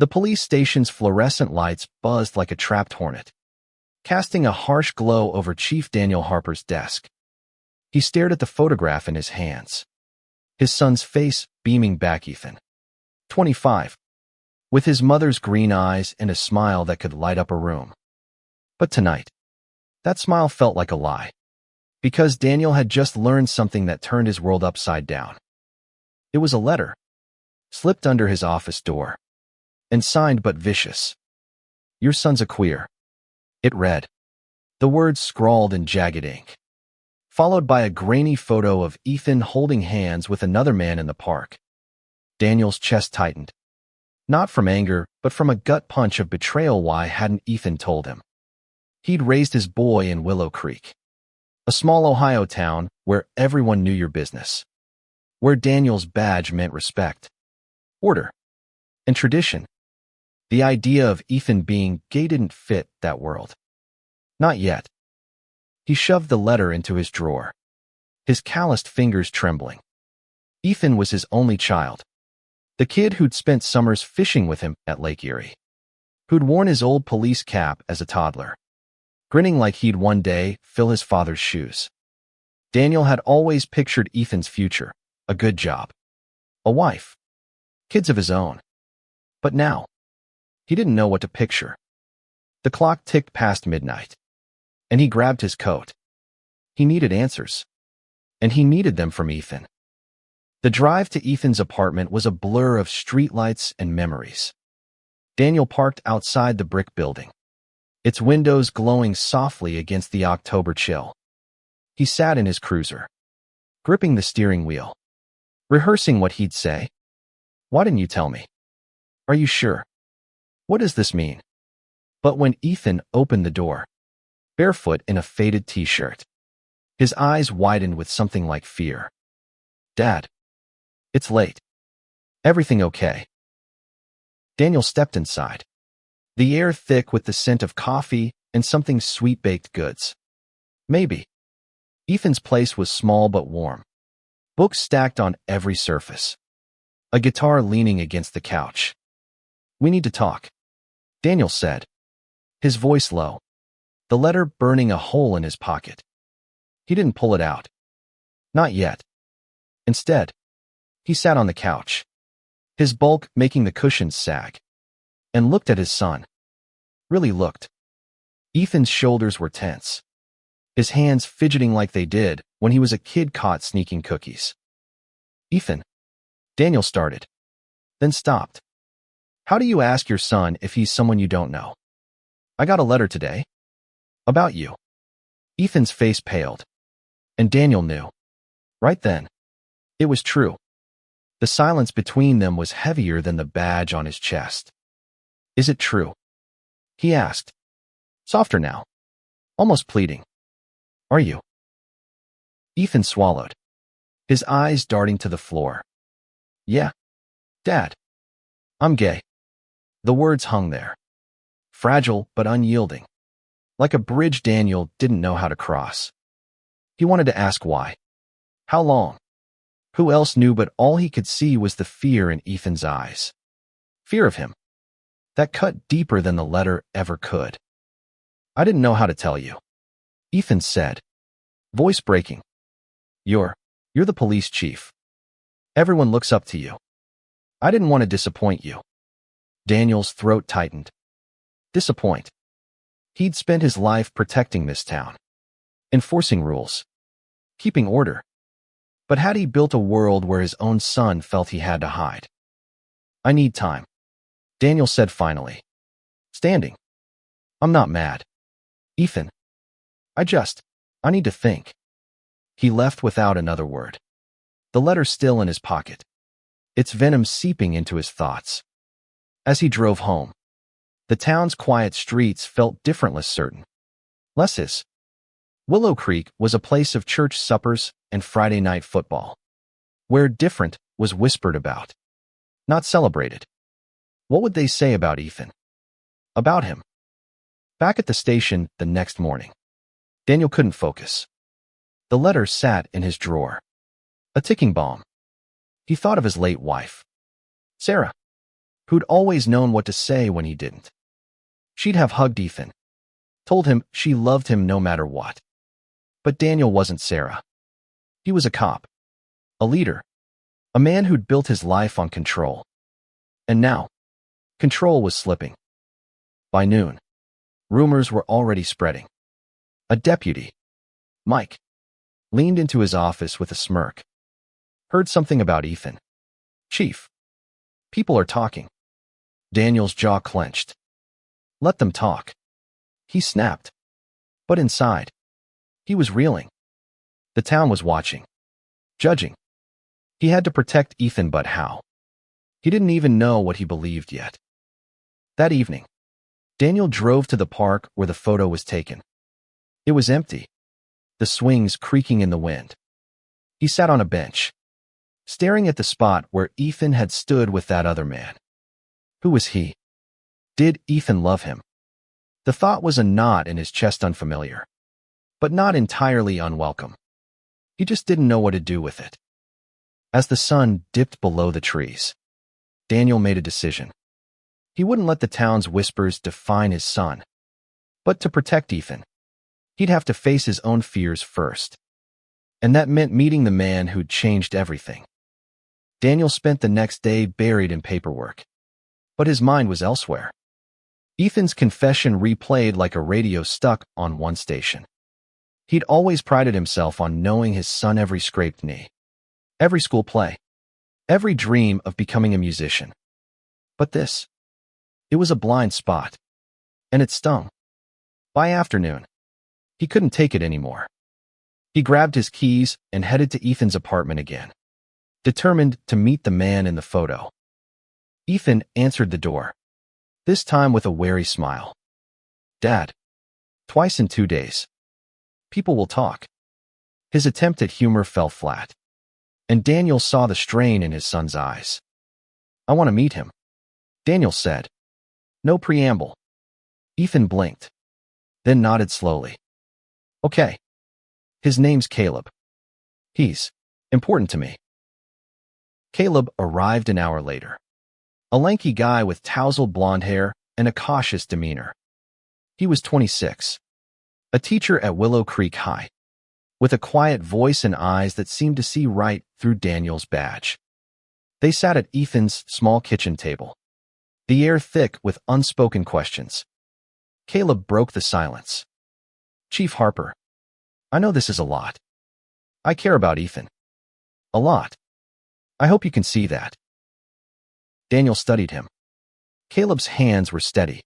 The police station's fluorescent lights buzzed like a trapped hornet, casting a harsh glow over Chief Daniel Harper's desk. He stared at the photograph in his hands, his son's face beaming back. Ethan, 25, with his mother's green eyes and a smile that could light up a room. But tonight, that smile felt like a lie, because Daniel had just learned something that turned his world upside down. It was a letter, slipped under his office door, and signed but vicious. "Your son's a queer," it read, the words scrawled in jagged ink, followed by a grainy photo of Ethan holding hands with another man in the park. Daniel's chest tightened, not from anger, but from a gut punch of betrayal. Why hadn't Ethan told him? He'd raised his boy in Willow Creek, a small Ohio town where everyone knew your business, where Daniel's badge meant respect, order, and tradition. The idea of Ethan being gay didn't fit that world. Not yet. He shoved the letter into his drawer, his calloused fingers trembling. Ethan was his only child, the kid who'd spent summers fishing with him at Lake Erie, who'd worn his old police cap as a toddler, grinning like he'd one day fill his father's shoes. Daniel had always pictured Ethan's future, a good job, a wife, kids of his own. But now, he didn't know what to picture. The clock ticked past midnight, and he grabbed his coat. He needed answers, and he needed them from Ethan. The drive to Ethan's apartment was a blur of streetlights and memories. Daniel parked outside the brick building, its windows glowing softly against the October chill. He sat in his cruiser, gripping the steering wheel, rehearsing what he'd say. "Why didn't you tell me? Are you sure? What does this mean?" But when Ethan opened the door, barefoot in a faded t-shirt, his eyes widened with something like fear. "Dad, it's late. Everything okay?" Daniel stepped inside, the air thick with the scent of coffee and something sweet-baked goods. Maybe. Ethan's place was small but warm, books stacked on every surface, a guitar leaning against the couch. "We need to talk," Daniel said, his voice low, the letter burning a hole in his pocket. He didn't pull it out. Not yet. Instead, he sat on the couch, his bulk making the cushions sag, and looked at his son. Really looked. Ethan's shoulders were tense, his hands fidgeting like they did when he was a kid caught sneaking cookies. "Ethan," Daniel started, then stopped. "How do you ask your son if he's someone you don't know? I got a letter today. About you." Ethan's face paled, and Daniel knew. Right then, it was true. The silence between them was heavier than the badge on his chest. "Is it true?" he asked, softer now, almost pleading. "Are you?" Ethan swallowed, his eyes darting to the floor. "Yeah, Dad. I'm gay." The words hung there, fragile but unyielding, like a bridge Daniel didn't know how to cross. He wanted to ask why. How long? Who else knew? But all he could see was the fear in Ethan's eyes. Fear of him. That cut deeper than the letter ever could. "I didn't know how to tell you," Ethan said, voice breaking. You're the police chief. Everyone looks up to you. I didn't want to disappoint you." Daniel's throat tightened. Disappoint. He'd spent his life protecting this town, enforcing rules, keeping order. But had he built a world where his own son felt he had to hide? "I need time," Daniel said finally, standing. "I'm not mad, Ethan. I need to think." He left without another word, the letter still in his pocket, its venom seeping into his thoughts. As he drove home, the town's quiet streets felt different, less certain, less his. Willow Creek was a place of church suppers and Friday night football, where different was whispered about, not celebrated. What would they say about Ethan? About him? Back at the station the next morning, Daniel couldn't focus. The letter sat in his drawer, a ticking bomb. He thought of his late wife, Sarah, who'd always known what to say when he didn't. She'd have hugged Ethan, told him she loved him no matter what. But Daniel wasn't Sarah. He was a cop, a leader, a man who'd built his life on control. And now, control was slipping. By noon, rumors were already spreading. A deputy, Mike, leaned into his office with a smirk. Heard something about Ethan. Chief, people are talking. Daniel's jaw clenched. Let them talk. He snapped. But inside, he was reeling. The town was watching, judging. He had to protect Ethan, but how? He didn't even know what he believed yet. That evening, Daniel drove to the park where the photo was taken. It was empty, the swings creaking in the wind. He sat on a bench, staring at the spot where Ethan had stood with that other man. Who was he? Did Ethan love him? The thought was a knot in his chest, unfamiliar, but not entirely unwelcome. He just didn't know what to do with it. As the sun dipped below the trees, Daniel made a decision. He wouldn't let the town's whispers define his son. But to protect Ethan, he'd have to face his own fears first. And that meant meeting the man who'd changed everything. Daniel spent the next day buried in paperwork. But his mind was elsewhere. Ethan's confession replayed like a radio stuck on one station. He'd always prided himself on knowing his son every scraped knee, every school play, every dream of becoming a musician. But this, it was a blind spot, and it stung. By afternoon, he couldn't take it anymore. He grabbed his keys and headed to Ethan's apartment again, determined to meet the man in the photo. Ethan answered the door, this time with a wary smile. Dad, twice in 2 days. People will talk. His attempt at humor fell flat, and Daniel saw the strain in his son's eyes. I want to meet him, Daniel said. No preamble. Ethan blinked, then nodded slowly. Okay. His name's Caleb. He's important to me. Caleb arrived an hour later. A lanky guy with tousled blonde hair and a cautious demeanor. He was 26, a teacher at Willow Creek High, with a quiet voice and eyes that seemed to see right through Daniel's badge. They sat at Ethan's small kitchen table, the air thick with unspoken questions. Caleb broke the silence. Chief Harper, I know this is a lot. I care about Ethan. A lot. I hope you can see that. Daniel studied him. Caleb's hands were steady,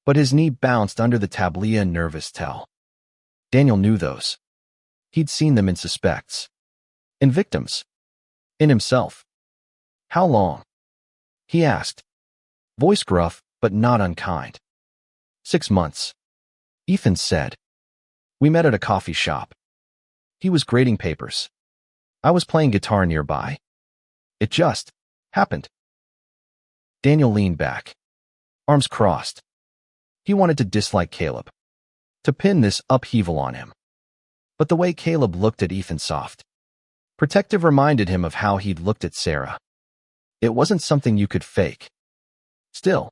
but his knee bounced under the tablia nervus tell. Daniel knew those. He'd seen them in suspects, in victims, in himself. How long? He asked, voice gruff but not unkind. 6 months, Ethan said. We met at a coffee shop. He was grading papers. I was playing guitar nearby. It just happened. Daniel leaned back, arms crossed. He wanted to dislike Caleb, to pin this upheaval on him. But the way Caleb looked at Ethan soft, protective, reminded him of how he'd looked at Sarah. It wasn't something you could fake. Still,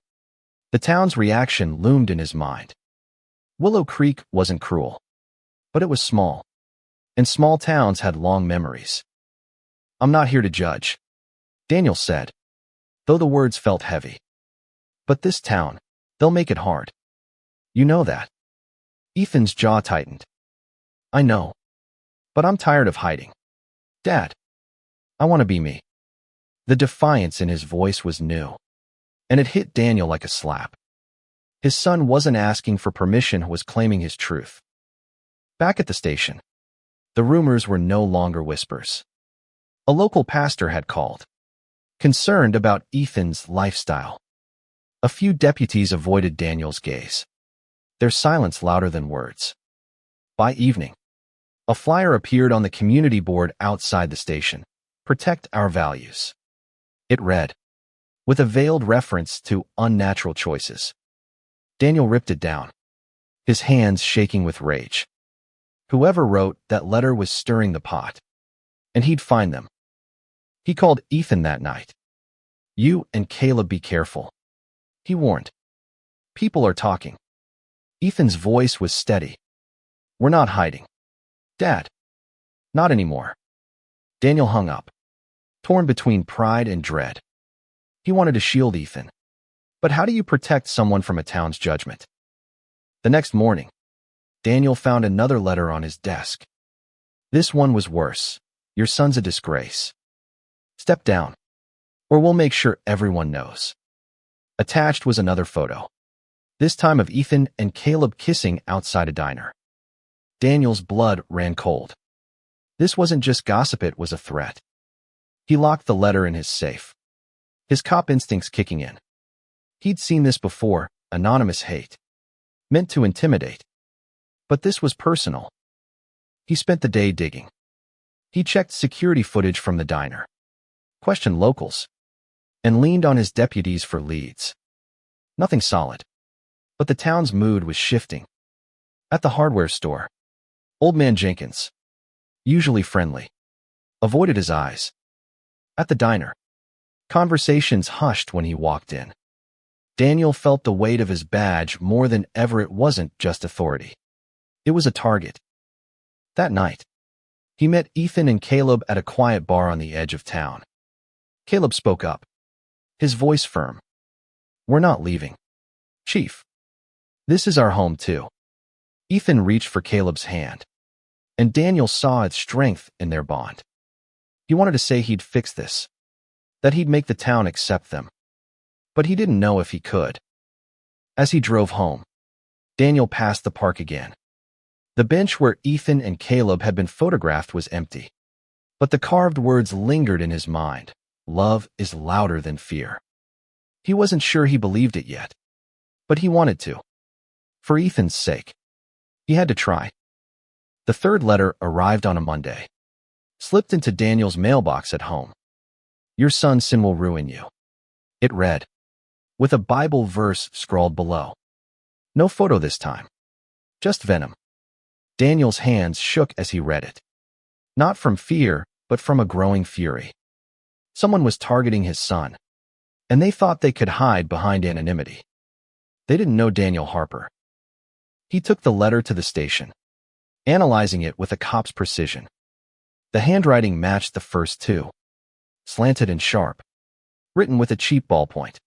the town's reaction loomed in his mind. Willow Creek wasn't cruel, but it was small, and small towns had long memories. I'm not here to judge, Daniel said, though the words felt heavy. But this town, they'll make it hard. You know that. Ethan's jaw tightened. I know. But I'm tired of hiding. Dad, I want to be me. The defiance in his voice was new, and it hit Daniel like a slap. His son wasn't asking for permission, was claiming his truth. Back at the station, the rumors were no longer whispers. A local pastor had called, concerned about Ethan's lifestyle. A few deputies avoided Daniel's gaze, their silence louder than words. By evening, a flyer appeared on the community board outside the station. Protect our values. It read, with a veiled reference to unnatural choices. Daniel ripped it down, his hands shaking with rage. Whoever wrote that letter was stirring the pot, and he'd find them. He called Ethan that night. You and Caleb be careful, he warned. People are talking. Ethan's voice was steady. We're not hiding. Dad. Not anymore. Daniel hung up, torn between pride and dread. He wanted to shield Ethan. But how do you protect someone from a town's judgment? The next morning, Daniel found another letter on his desk. This one was worse. Your son's a disgrace. Step down, or we'll make sure everyone knows. Attached was another photo, this time of Ethan and Caleb kissing outside a diner. Daniel's blood ran cold. This wasn't just gossip, it was a threat. He locked the letter in his safe, his cop instincts kicking in. He'd seen this before, anonymous hate, meant to intimidate. But this was personal. He spent the day digging. He checked security footage from the diner, questioned locals, and leaned on his deputies for leads. Nothing solid. But the town's mood was shifting. At the hardware store, Old Man Jenkins, usually friendly, avoided his eyes. At the diner, conversations hushed when he walked in. Daniel felt the weight of his badge more than ever. It wasn't just authority. It was a target. That night, he met Ethan and Caleb at a quiet bar on the edge of town. Caleb spoke up, his voice firm. We're not leaving, Chief. This is our home too. Ethan reached for Caleb's hand, and Daniel saw its strength in their bond. He wanted to say he'd fix this, that he'd make the town accept them, but he didn't know if he could. As he drove home, Daniel passed the park again. The bench where Ethan and Caleb had been photographed was empty, but the carved words lingered in his mind. Love is louder than fear. He wasn't sure he believed it yet, but he wanted to. For Ethan's sake, he had to try. The third letter arrived on a Monday, slipped into Daniel's mailbox at home. Your son's sin will ruin you. It read, with a Bible verse scrawled below. No photo this time, just venom. Daniel's hands shook as he read it. Not from fear, but from a growing fury. Someone was targeting his son, and they thought they could hide behind anonymity. They didn't know Daniel Harper. He took the letter to the station, analyzing it with a cop's precision. The handwriting matched the first two, slanted and sharp, written with a cheap ballpoint.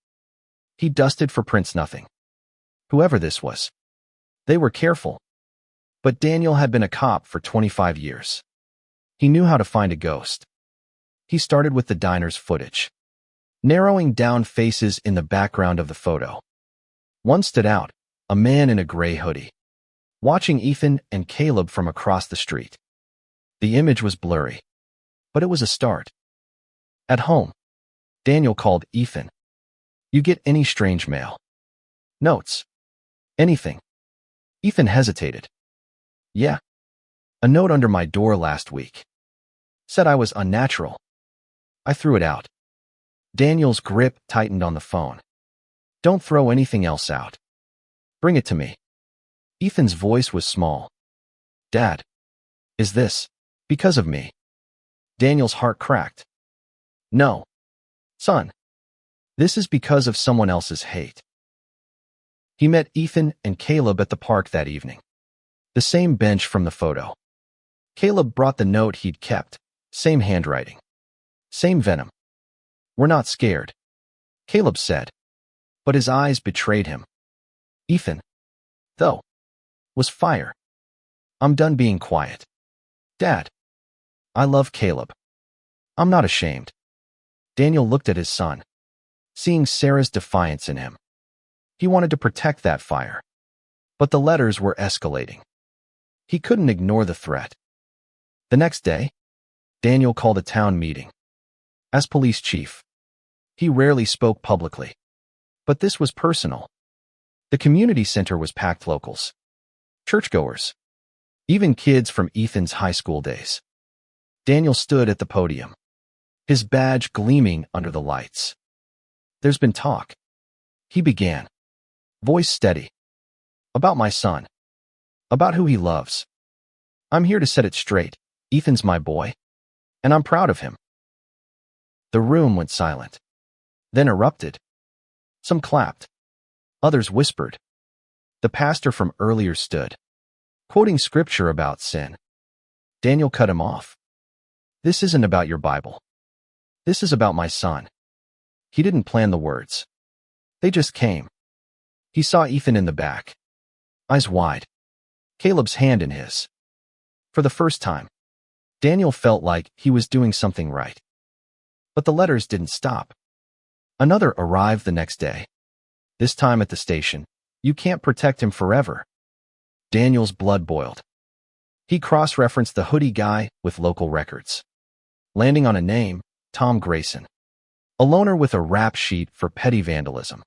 He dusted for prints nothing. Whoever this was, they were careful. But Daniel had been a cop for 25 years. He knew how to find a ghost. He started with the diner's footage, narrowing down faces in the background of the photo. One stood out, a man in a gray hoodie, watching Ethan and Caleb from across the street. The image was blurry, but it was a start. At home, Daniel called Ethan. You get any strange mail? Notes? Anything? Ethan hesitated. Yeah. A note under my door last week. Said I was unnatural. I threw it out. Daniel's grip tightened on the phone. Don't throw anything else out. Bring it to me. Ethan's voice was small. Dad, is this because of me? Daniel's heart cracked. No, son. This is because of someone else's hate. He met Ethan and Caleb at the park that evening. The same bench from the photo. Caleb brought the note he'd kept, same handwriting, same venom. We're not scared, Caleb said, but his eyes betrayed him. Ethan, though, was fire. I'm done being quiet. Dad, I love Caleb. I'm not ashamed. Daniel looked at his son, seeing Sarah's defiance in him. He wanted to protect that fire, but the letters were escalating. He couldn't ignore the threat. The next day, Daniel called a town meeting. As police chief, he rarely spoke publicly, but this was personal. The community center was packed locals, churchgoers, even kids from Ethan's high school days. Daniel stood at the podium, his badge gleaming under the lights. There's been talk, he began, voice steady, about my son, about who he loves. I'm here to set it straight. Ethan's my boy, and I'm proud of him. The room went silent. then erupted. Some clapped. Others whispered. The pastor from earlier stood, quoting scripture about sin. Daniel cut him off. This isn't about your Bible. This is about my son. He didn't plan the words. They just came. He saw Ethan in the back, eyes wide, Caleb's hand in his. For the first time, Daniel felt like he was doing something right. But the letters didn't stop. Another arrived the next day. This time at the station. You can't protect him forever. Daniel's blood boiled. He cross-referenced the hoodie guy with local records, landing on a name, Tom Grayson, a loner with a rap sheet for petty vandalism.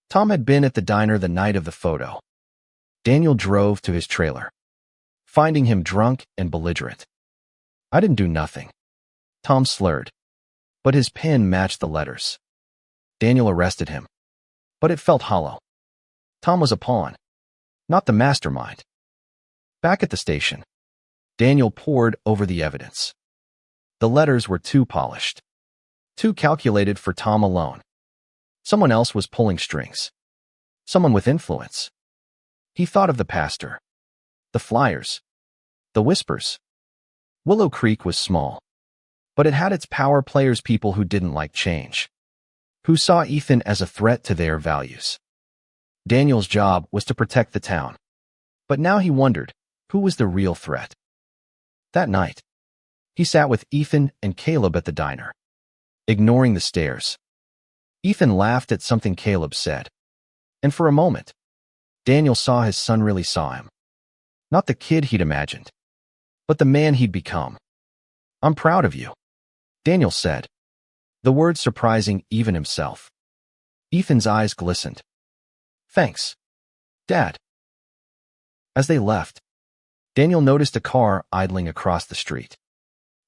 Tom had been at the diner the night of the photo. Daniel drove to his trailer, finding him drunk and belligerent. I didn't do nothing. Tom slurred, but his pen matched the letters. Daniel arrested him, but it felt hollow. Tom was a pawn, not the mastermind. Back at the station, Daniel pored over the evidence. The letters were too polished, too calculated for Tom alone. Someone else was pulling strings, someone with influence. He thought of the pastor, the flyers, the whispers. Willow Creek was small, but it had its power players, people who didn't like change, who saw Ethan as a threat to their values. Daniel's job was to protect the town, but now he wondered who was the real threat. That night, he sat with Ethan and Caleb at the diner, ignoring the stares. Ethan laughed at something Caleb said, and for a moment, Daniel saw his son really saw him. Not the kid he'd imagined, but the man he'd become. I'm proud of you, Daniel said, the word surprising even himself. Ethan's eyes glistened. Thanks, Dad. As they left, Daniel noticed a car idling across the street,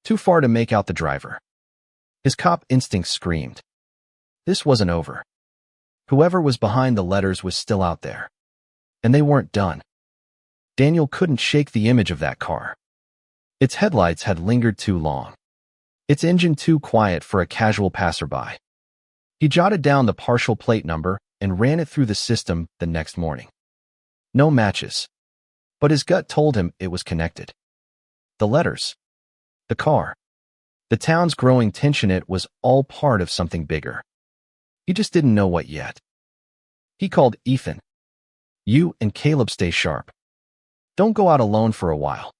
too far to make out the driver. His cop instincts screamed. This wasn't over. Whoever was behind the letters was still out there, and they weren't done. Daniel couldn't shake the image of that car. Its headlights had lingered too long, its engine too quiet for a casual passerby. He jotted down the partial plate number and ran it through the system the next morning. No matches, but his gut told him it was connected. The letters, the car, the town's growing tension, it was all part of something bigger. He just didn't know what yet. He called Ethan. You and Caleb stay sharp. Don't go out alone for a while.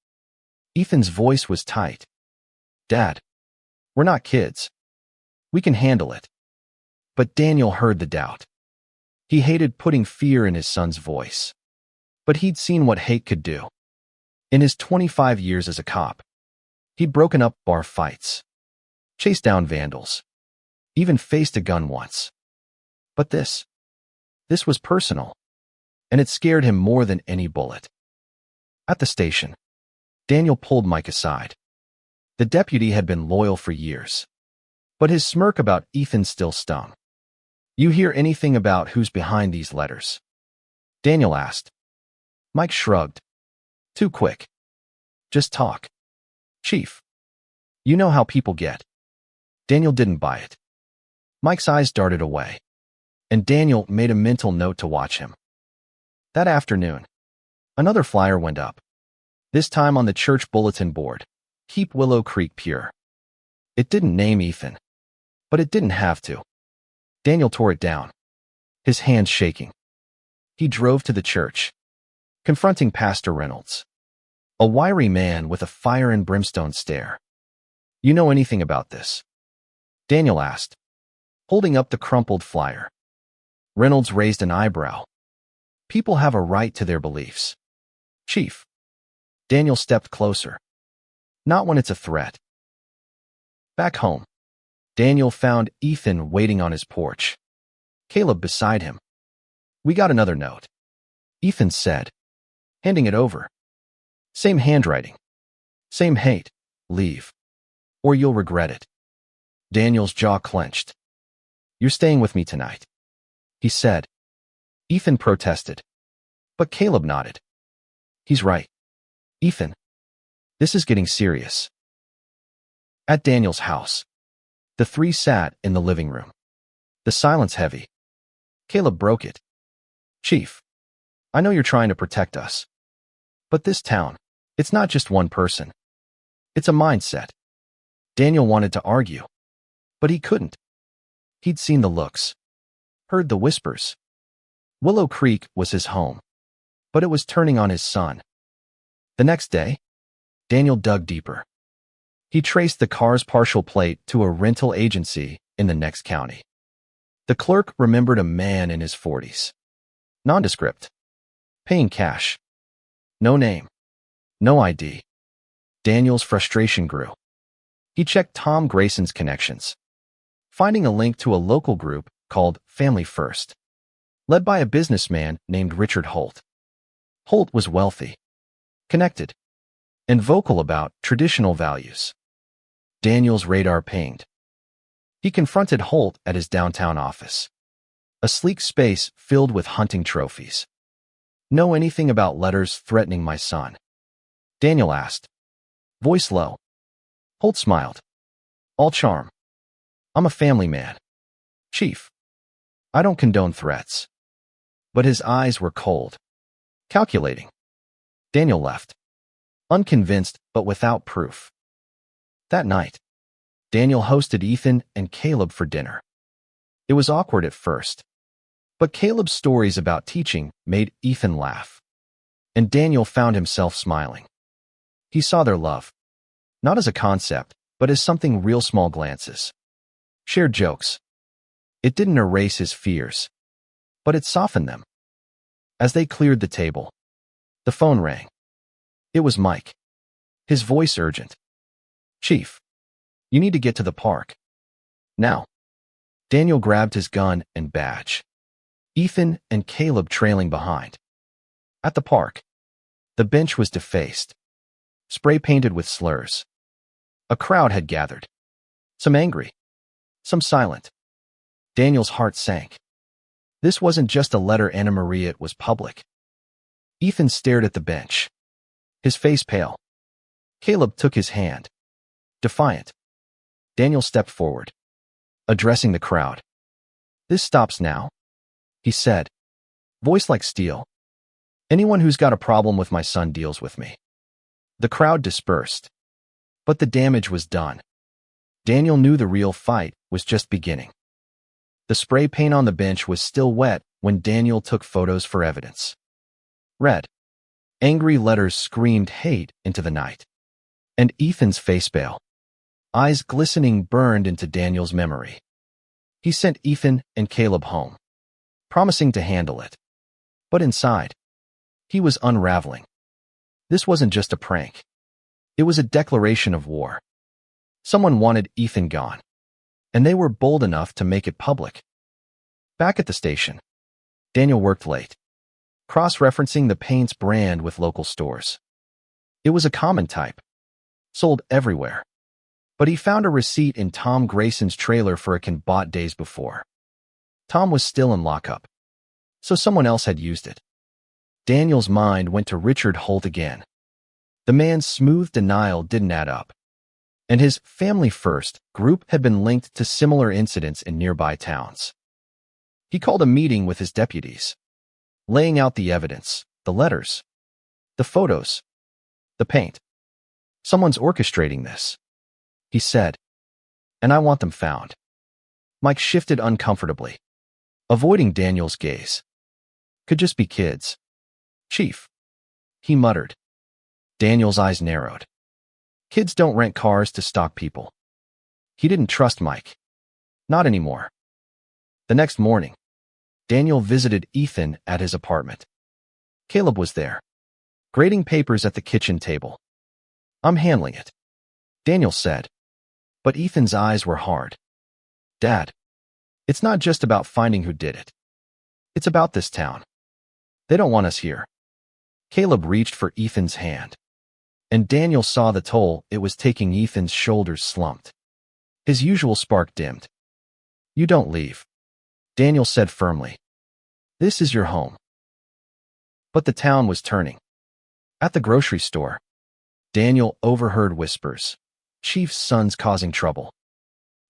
Ethan's voice was tight. Dad, we're not kids. We can handle it. But Daniel heard the doubt. He hated putting fear in his son's voice. But he'd seen what hate could do. In his 25 years as a cop, he'd broken up bar fights, chased down vandals, even faced a gun once. But this was personal, and it scared him more than any bullet. At the station, Daniel pulled Mike aside. The deputy had been loyal for years, but his smirk about Ethan still stung. You hear anything about who's behind these letters? Daniel asked. Mike shrugged. Too quick. Just talk. Chief, you know how people get. Daniel didn't buy it. Mike's eyes darted away, and Daniel made a mental note to watch him. That afternoon, another flyer went up, this time on the church bulletin board. Keep Willow Creek pure. It didn't name Ethan, but it didn't have to. Daniel tore it down, his hands shaking. He drove to the church, confronting Pastor Reynolds, a wiry man with a fire and brimstone stare. You know anything about this? Daniel asked, holding up the crumpled flyer. Reynolds raised an eyebrow. People have a right to their beliefs. Chief. Daniel stepped closer. Not when it's a threat. Back home, Daniel found Ethan waiting on his porch, Caleb beside him. We got another note, Ethan said, handing it over. Same handwriting. Same hate. Leave. Or you'll regret it. Daniel's jaw clenched. You're staying with me tonight, he said. Ethan protested, but Caleb nodded. He's right. Ethan, this is getting serious. At Daniel's house, the three sat in the living room. The silence heavy. Caleb broke it. Chief, I know you're trying to protect us. But this town, it's not just one person. It's a mindset. Daniel wanted to argue, but he couldn't. He'd seen the looks, heard the whispers. Willow Creek was his home, but it was turning on his son. The next day, Daniel dug deeper. He traced the car's partial plate to a rental agency in the next county. The clerk remembered a man in his 40s. Nondescript. Paying cash. No name. No ID. Daniel's frustration grew. He checked Tom Grayson's connections, finding a link to a local group called Family First, led by a businessman named Richard Holt. Holt was wealthy, connected, and vocal about traditional values. Daniel's radar pinged. He confronted Holt at his downtown office, a sleek space filled with hunting trophies. Know anything about letters threatening my son? Daniel asked, voice low. Holt smiled. All charm. I'm a family man. Chief, I don't condone threats. But his eyes were cold, calculating. Daniel left, unconvinced but without proof. That night, Daniel hosted Ethan and Caleb for dinner. It was awkward at first, but Caleb's stories about teaching made Ethan laugh, and Daniel found himself smiling. He saw their love, not as a concept, but as something real, small glances. Shared jokes. It didn't erase his fears, but it softened them. As they cleared the table, the phone rang. It was Mike, his voice urgent. Chief, you need to get to the park. Now. Daniel grabbed his gun and badge, Ethan and Caleb trailing behind. At the park, the bench was defaced, spray-painted with slurs. A crowd had gathered, some angry, some silent. Daniel's heart sank. This wasn't just a letter Anna Maria, it was public. Ethan stared at the bench, his face pale. Caleb took his hand, defiant. Daniel stepped forward, addressing the crowd. This stops now, he said, voice like steel. Anyone who's got a problem with my son deals with me. The crowd dispersed, but the damage was done. Daniel knew the real fight was just beginning. The spray paint on the bench was still wet when Daniel took photos for evidence. Red, angry letters screamed hate into the night. And Ethan's face pale, eyes glistening, burned into Daniel's memory. He sent Ethan and Caleb home, promising to handle it. But inside, he was unraveling. This wasn't just a prank. It was a declaration of war. Someone wanted Ethan gone, and they were bold enough to make it public. Back at the station, Daniel worked late, cross-referencing the paint's brand with local stores. It was a common type, sold everywhere. But he found a receipt in Tom Grayson's trailer for a can bought days before. Tom was still in lockup, so someone else had used it. Daniel's mind went to Richard Holt again. The man's smooth denial didn't add up, and his Family First group had been linked to similar incidents in nearby towns. He called a meeting with his deputies, laying out the evidence, the letters, the photos, the paint. Someone's orchestrating this, he said, and I want them found. Mike shifted uncomfortably, avoiding Daniel's gaze. Could just be kids. Chief, he muttered. Daniel's eyes narrowed. Kids don't rent cars to stalk people. He didn't trust Mike. Not anymore. The next morning, Daniel visited Ethan at his apartment. Caleb was there, grading papers at the kitchen table. I'm handling it, Daniel said. But Ethan's eyes were hard. Dad, it's not just about finding who did it. It's about this town. They don't want us here. Caleb reached for Ethan's hand, and Daniel saw the toll it was taking. Ethan's shoulders slumped. His usual spark dimmed. You don't leave, Daniel said firmly. This is your home. But the town was turning. At the grocery store, Daniel overheard whispers. Chief's son's causing trouble.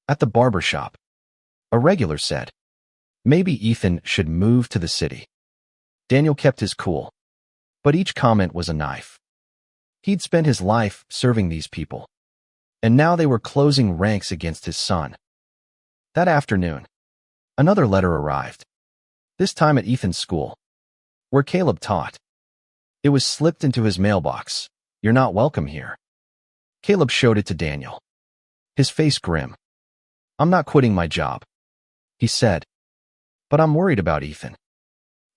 At the barber shop, a regular said, Maybe Ethan should move to the city. Daniel kept his cool, but each comment was a knife. He'd spent his life serving these people, and now they were closing ranks against his son. That afternoon, another letter arrived, this time at Ethan's school, where Caleb taught. It was slipped into his mailbox. "You're not welcome here." Caleb showed it to Daniel, his face grim. "I'm not quitting my job," he said, "but I'm worried about Ethan.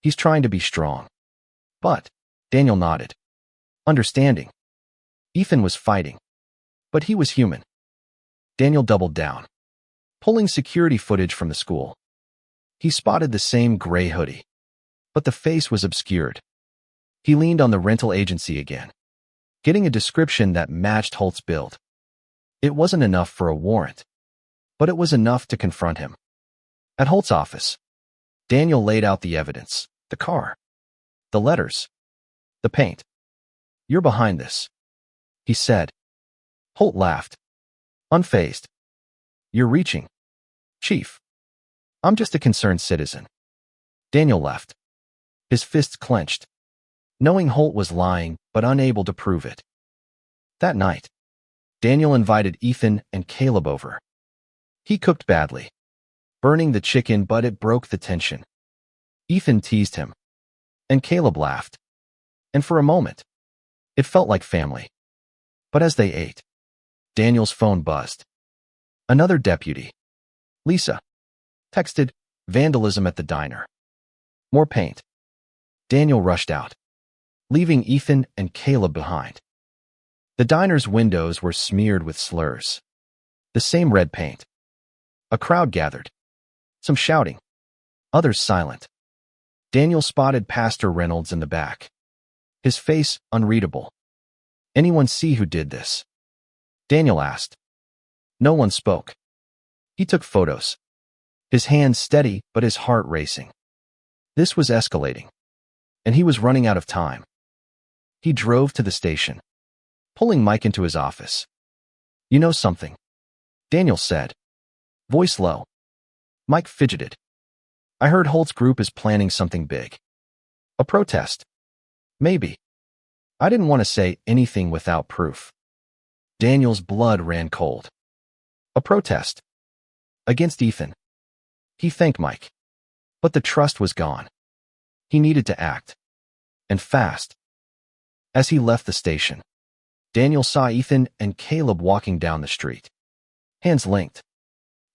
He's trying to be strong." "But," Daniel nodded, understanding. Ethan was fighting, but he was human. Daniel doubled down, pulling security footage from the school. He spotted the same gray hoodie, but the face was obscured. He leaned on the rental agency again, getting a description that matched Holt's build. It wasn't enough for a warrant, but it was enough to confront him. At Holt's office, Daniel laid out the evidence: the car, the letters, the paint. "You're behind this," he said. Holt laughed, unfazed. "You're reaching, Chief. I'm just a concerned citizen." Daniel left, his fists clenched, knowing Holt was lying but unable to prove it. That night, Daniel invited Ethan and Caleb over. He cooked badly, burning the chicken, but it broke the tension. Ethan teased him, and Caleb laughed. And for a moment, it felt like family. But as they ate, Daniel's phone buzzed. Another deputy, Lisa, texted, "Vandalism at the diner. More paint." Daniel rushed out, leaving Ethan and Caleb behind. The diner's windows were smeared with slurs, the same red paint. A crowd gathered, some shouting, others silent. Daniel spotted Pastor Reynolds in the back, his face unreadable. "Anyone see who did this?" Daniel asked. No one spoke. He took photos, his hands steady but his heart racing. This was escalating, and he was running out of time. He drove to the station, pulling Mike into his office. "You know something?" Daniel said, voice low. Mike fidgeted. "I heard Holt's group is planning something big. A protest. Maybe." I didn't want to say anything without proof. Daniel's blood ran cold. A protest. Against Ethan. He thanked Mike. But the trust was gone. He needed to act. And fast. As he left the station, Daniel saw Ethan and Caleb walking down the street, hands linked,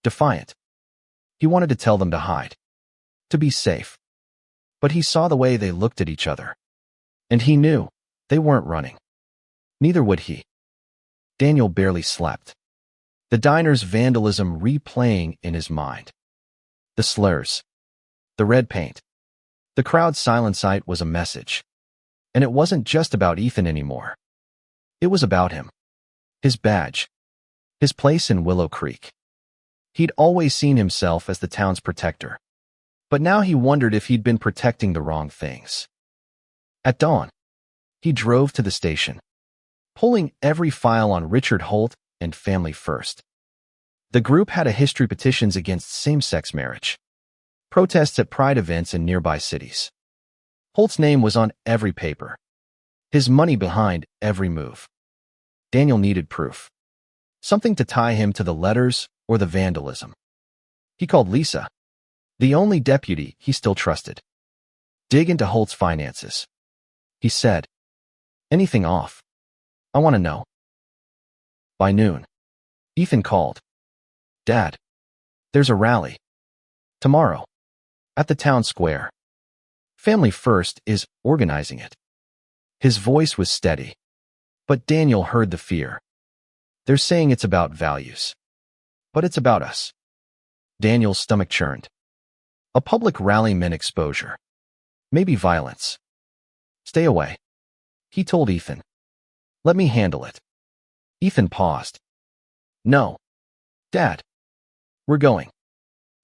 defiant. He wanted to tell them to hide, to be safe. But he saw the way they looked at each other, and he knew they weren't running. Neither would he. Daniel barely slept, the diner's vandalism replaying in his mind. The slurs, the red paint, the crowd's silent sight was a message. And it wasn't just about Ethan anymore. It was about him, his badge, his place in Willow Creek. He'd always seen himself as the town's protector, but now he wondered if he'd been protecting the wrong things. At dawn, he drove to the station, pulling every file on Richard Holt and Family First. The group had a history: petitions against same-sex marriage, protests at pride events in nearby cities. Holt's name was on every paper, his money behind every move. Daniel needed proof, something to tie him to the letters or the vandalism. He called Lisa, the only deputy he still trusted. "Dig into Holt's finances," he said. "Anything off? I want to know." By noon, Ethan called. "Dad, there's a rally. Tomorrow, at the town square. Family First is organizing it." His voice was steady, but Daniel heard the fear. "They're saying it's about values, but it's about us." Daniel's stomach churned. A public rally meant exposure, maybe violence. "Stay away," he told Ethan. "Let me handle it." Ethan paused. "No, Dad. We're going.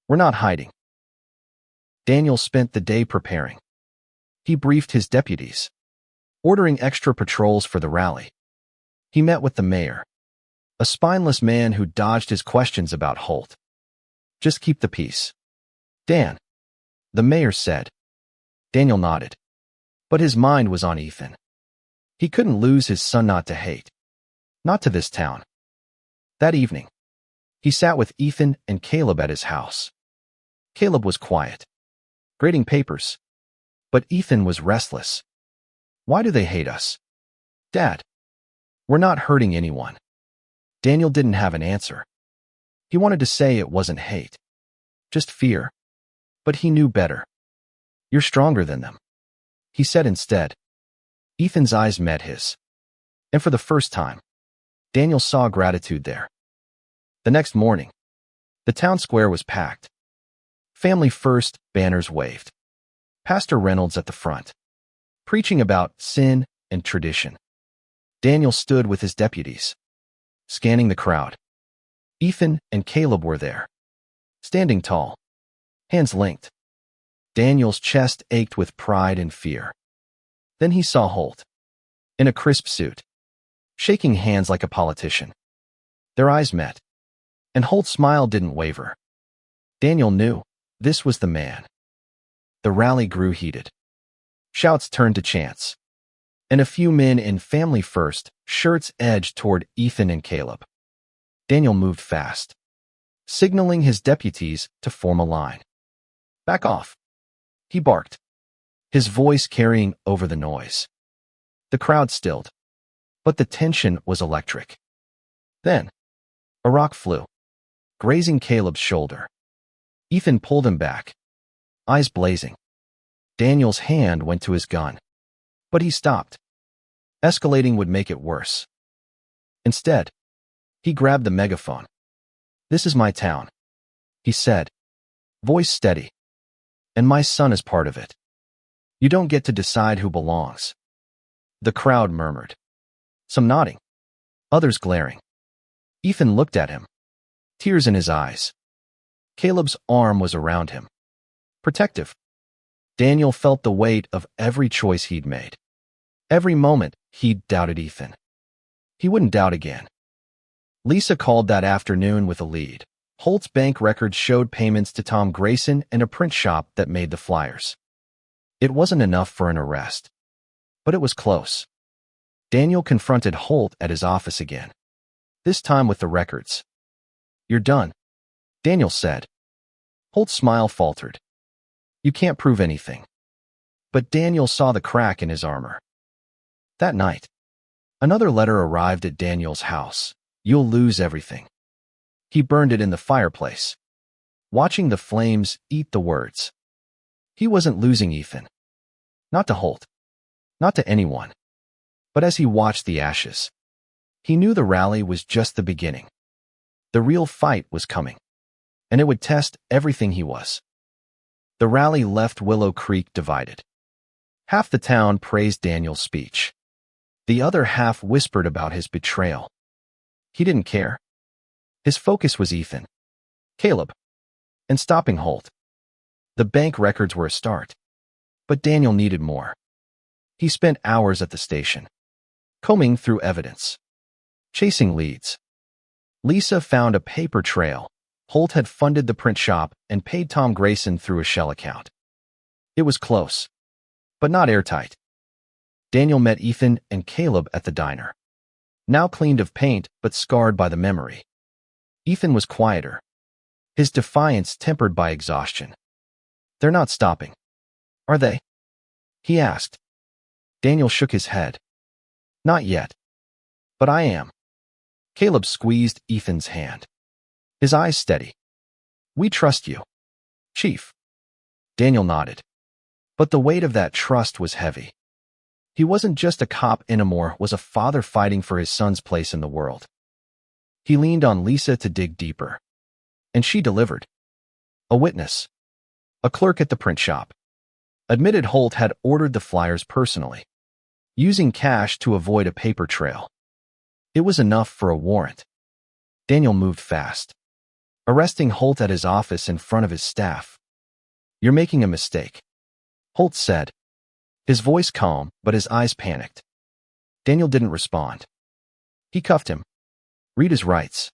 We're not hiding." Daniel spent the day preparing. He briefed his deputies, ordering extra patrols for the rally. He met with the mayor, a spineless man who dodged his questions about Holt. "Just keep the peace, Dan," the mayor said. Daniel nodded. But his mind was on Ethan. He couldn't lose his son not to hate. Not to this town. That evening, he sat with Ethan and Caleb at his house. Caleb was quiet, grading papers. But Ethan was restless. Why do they hate us? Dad, we're not hurting anyone. Daniel didn't have an answer. He wanted to say it wasn't hate, just fear. But he knew better. You're stronger than them, he said instead. Ethan's eyes met his. And for the first time, Daniel saw gratitude there. The next morning, the town square was packed. Family First banners waved. Pastor Reynolds at the front, preaching about sin and tradition. Daniel stood with his deputies, scanning the crowd. Ethan and Caleb were there, standing tall, hands linked. Daniel's chest ached with pride and fear. Then he saw Holt, in a crisp suit, shaking hands like a politician. Their eyes met, and Holt's smile didn't waver. Daniel knew this was the man. The rally grew heated. Shouts turned to chants, and a few men in Family First shirts edged toward Ethan and Caleb. Daniel moved fast, signaling his deputies to form a line. Back off, he barked, his voice carrying over the noise. The crowd stilled, but the tension was electric. Then, a rock flew, grazing Caleb's shoulder. Ethan pulled him back, eyes blazing. Daniel's hand went to his gun, but he stopped. Escalating would make it worse. Instead, he grabbed the megaphone. This is my town, he said, voice steady. And my son is part of it. You don't get to decide who belongs. The crowd murmured, some nodding, others glaring. Ethan looked at him, tears in his eyes. Caleb's arm was around him, protective. Daniel felt the weight of every choice he'd made. Every moment he'd doubted Ethan. He wouldn't doubt again. Lisa called that afternoon with a lead. Holt's bank records showed payments to Tom Grayson and a print shop that made the flyers. It wasn't enough for an arrest, but it was close. Daniel confronted Holt at his office again, this time with the records. You're done, Daniel said. Holt's smile faltered. You can't prove anything. But Daniel saw the crack in his armor. That night, another letter arrived at Daniel's house. You'll lose everything. He burned it in the fireplace, watching the flames eat the words. He wasn't losing Ethan. Not to Holt. Not to anyone. But as he watched the ashes, he knew the rally was just the beginning. The real fight was coming, and it would test everything he was. The rally left Willow Creek divided. Half the town praised Daniel's speech. The other half whispered about his betrayal. He didn't care. His focus was Ethan, Caleb, and stopping Holt. The bank records were a start, but Daniel needed more. He spent hours at the station, combing through evidence, chasing leads. Lisa found a paper trail. Holt had funded the print shop and paid Tom Grayson through a shell account. It was close, but not airtight. Daniel met Ethan and Caleb at the diner, now cleaned of paint but scarred by the memory. Ethan was quieter, his defiance tempered by exhaustion. They're not stopping, are they? He asked. Daniel shook his head. Not yet. But I am. Caleb squeezed Ethan's hand, his eyes steady. We trust you, Chief. Daniel nodded. But the weight of that trust was heavy. He wasn't just a cop anymore, was a father fighting for his son's place in the world. He leaned on Lisa to dig deeper, and she delivered. A witness, a clerk at the print shop, admitted Holt had ordered the flyers personally, using cash to avoid a paper trail. It was enough for a warrant. Daniel moved fast, arresting Holt at his office in front of his staff. You're making a mistake, Holt said, his voice calm but his eyes panicked. Daniel didn't respond. He cuffed him, read his rights,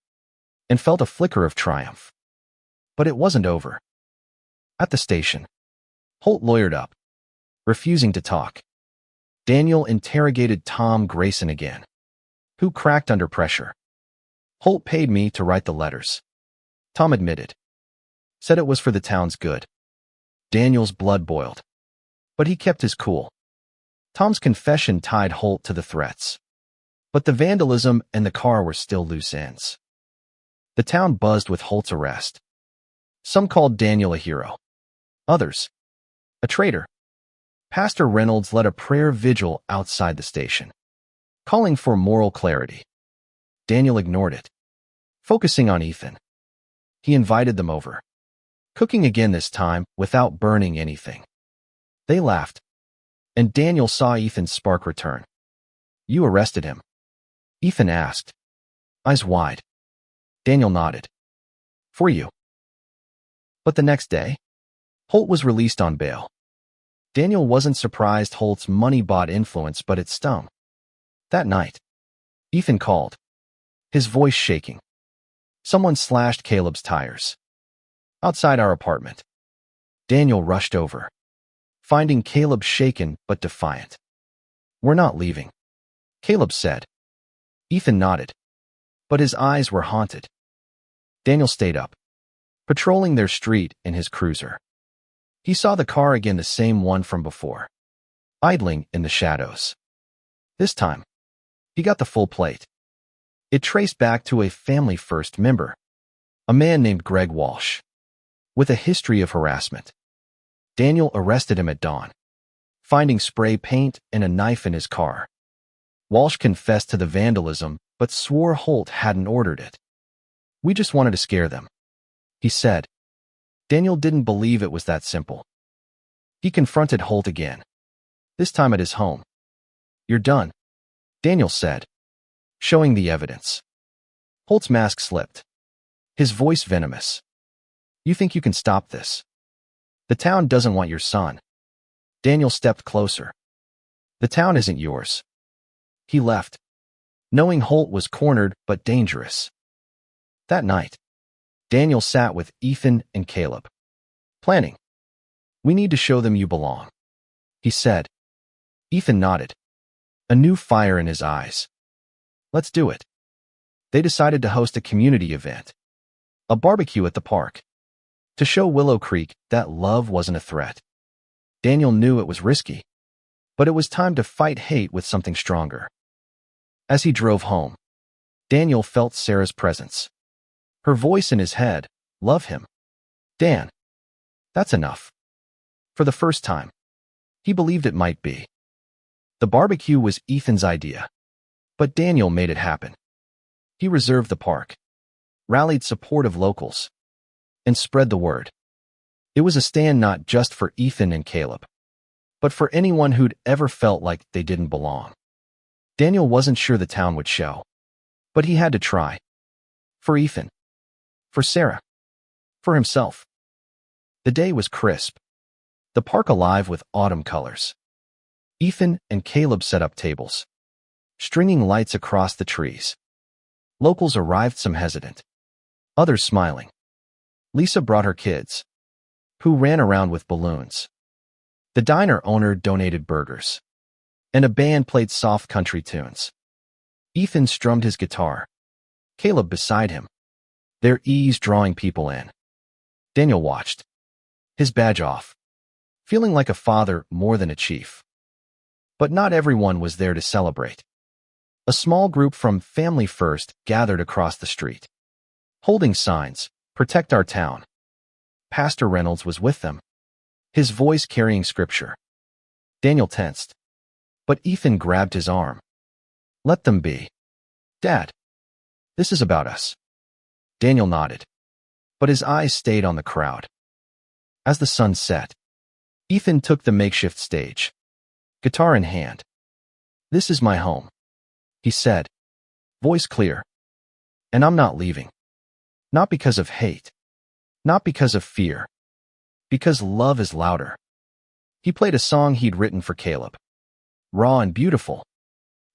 and felt a flicker of triumph. But it wasn't over. At the station, Holt lawyered up, refusing to talk. Daniel interrogated Tom Grayson again, who cracked under pressure. Holt paid me to write the letters, Tom admitted. Said it was for the town's good. Daniel's blood boiled, but he kept his cool. Tom's confession tied Holt to the threats, but the vandalism and the car were still loose ends. The town buzzed with Holt's arrest. Some called Daniel a hero. Others, a traitor. Pastor Reynolds led a prayer vigil outside the station, calling for moral clarity. Daniel ignored it, focusing on Ethan. He invited them over, cooking again this time without burning anything. They laughed, and Daniel saw Ethan's spark return. You arrested him? Ethan asked, eyes wide. Daniel nodded. For you. But the next day, Holt was released on bail. Daniel wasn't surprised Holt's money bought influence, but it stung. That night, Ethan called, his voice shaking. Someone slashed Caleb's tires. Outside our apartment. Daniel rushed over, finding Caleb shaken but defiant. We're not leaving, Caleb said. Ethan nodded, but his eyes were haunted. Daniel stayed up, patrolling their street in his cruiser. He saw the car again, the same one from before, idling in the shadows. This time, he got the full plate. It traced back to a Family First member, a man named Greg Walsh, with a history of harassment. Daniel arrested him at dawn, finding spray paint and a knife in his car. Walsh confessed to the vandalism, but swore Holt hadn't ordered it. We just wanted to scare them, he said. Daniel didn't believe it was that simple. He confronted Holt again, this time at his home. You're done, Daniel said, showing the evidence. Holt's mask slipped, his voice venomous. You think you can stop this? The town doesn't want your son. Daniel stepped closer. The town isn't yours. He left, knowing Holt was cornered but dangerous. That night, Daniel sat with Ethan and Caleb, planning. We need to show them you belong, he said. Ethan nodded, a new fire in his eyes. Let's do it. They decided to host a community event, a barbecue at the park, to show Willow Creek that love wasn't a threat. Daniel knew it was risky, but it was time to fight hate with something stronger. As he drove home, Daniel felt Sarah's presence. Her voice in his head, love him. Dan. That's enough. For the first time, he believed it might be. The barbecue was Ethan's idea, but Daniel made it happen. He reserved the park, rallied support of locals, and spread the word. It was a stand not just for Ethan and Caleb, but for anyone who'd ever felt like they didn't belong. Daniel wasn't sure the town would show, but he had to try. For Ethan. For Sarah. For himself. The day was crisp, the park alive with autumn colors. Ethan and Caleb set up tables, stringing lights across the trees. Locals arrived, some hesitant, others smiling. Lisa brought her kids, who ran around with balloons. The diner owner donated burgers, and a band played soft country tunes. Ethan strummed his guitar, Caleb beside him, their ease drawing people in. Daniel watched, his badge off, feeling like a father more than a chief. But not everyone was there to celebrate. A small group from Family First gathered across the street, holding signs, "Protect our town." Pastor Reynolds was with them, his voice carrying scripture. Daniel tensed, but Ethan grabbed his arm. Let them be. Dad, this is about us. Daniel nodded, but his eyes stayed on the crowd. As the sun set, Ethan took the makeshift stage, guitar in hand. This is my home, he said, voice clear. And I'm not leaving. Not because of hate, not because of fear, because love is louder. He played a song he'd written for Caleb, raw and beautiful,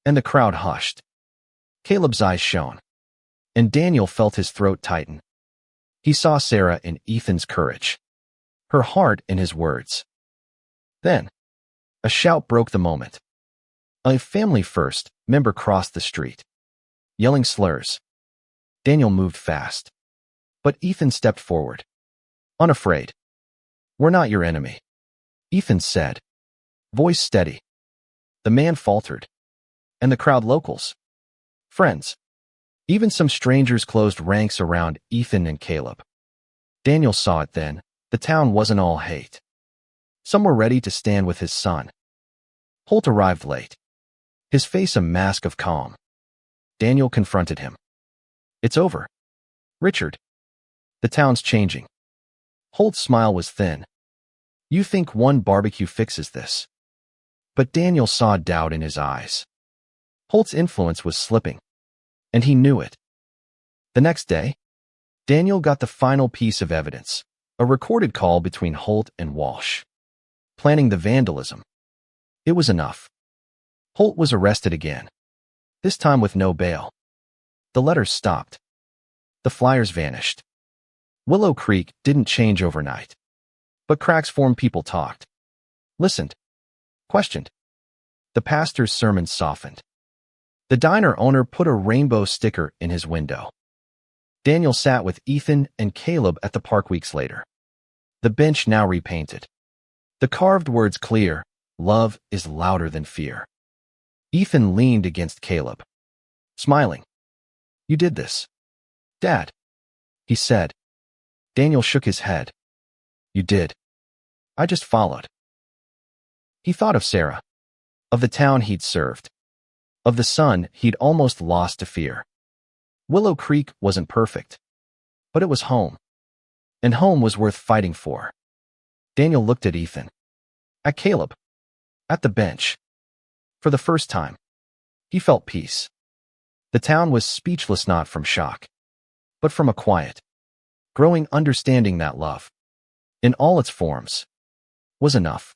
and the crowd hushed. Caleb's eyes shone, and Daniel felt his throat tighten. He saw Sarah in Ethan's courage, her heart in his words. Then, a shout broke the moment. A Family First member crossed the street, yelling slurs. Daniel moved fast. But Ethan stepped forward. Unafraid. We're not your enemy, Ethan said, voice steady. The man faltered. And the crowd locals. Friends. Even some strangers closed ranks around Ethan and Caleb. Daniel saw it then. The town wasn't all hate. Some were ready to stand with his son. Holt arrived late, his face a mask of calm. Daniel confronted him. It's over, Richard. The town's changing. Holt's smile was thin. You think one barbecue fixes this? But Daniel saw doubt in his eyes. Holt's influence was slipping, and he knew it. The next day, Daniel got the final piece of evidence, a recorded call between Holt and Walsh, planning the vandalism. It was enough. Holt was arrested again, this time with no bail. The letters stopped. The flyers vanished. Willow Creek didn't change overnight. But cracks formed. People talked, listened, questioned. The pastor's sermon softened. The diner owner put a rainbow sticker in his window. Daniel sat with Ethan and Caleb at the park weeks later. The bench now repainted. The carved words clear, love is louder than fear. Ethan leaned against Caleb, smiling. You did this, Dad, he said. Daniel shook his head. You did. I just followed. He thought of Sarah, of the town he'd served, of the son he'd almost lost to fear. Willow Creek wasn't perfect, but it was home, and home was worth fighting for. Daniel looked at Ethan, at Caleb, at the bench. For the first time, he felt peace. The town was speechless, not from shock, but from a quiet, growing understanding that love, in all its forms, was enough.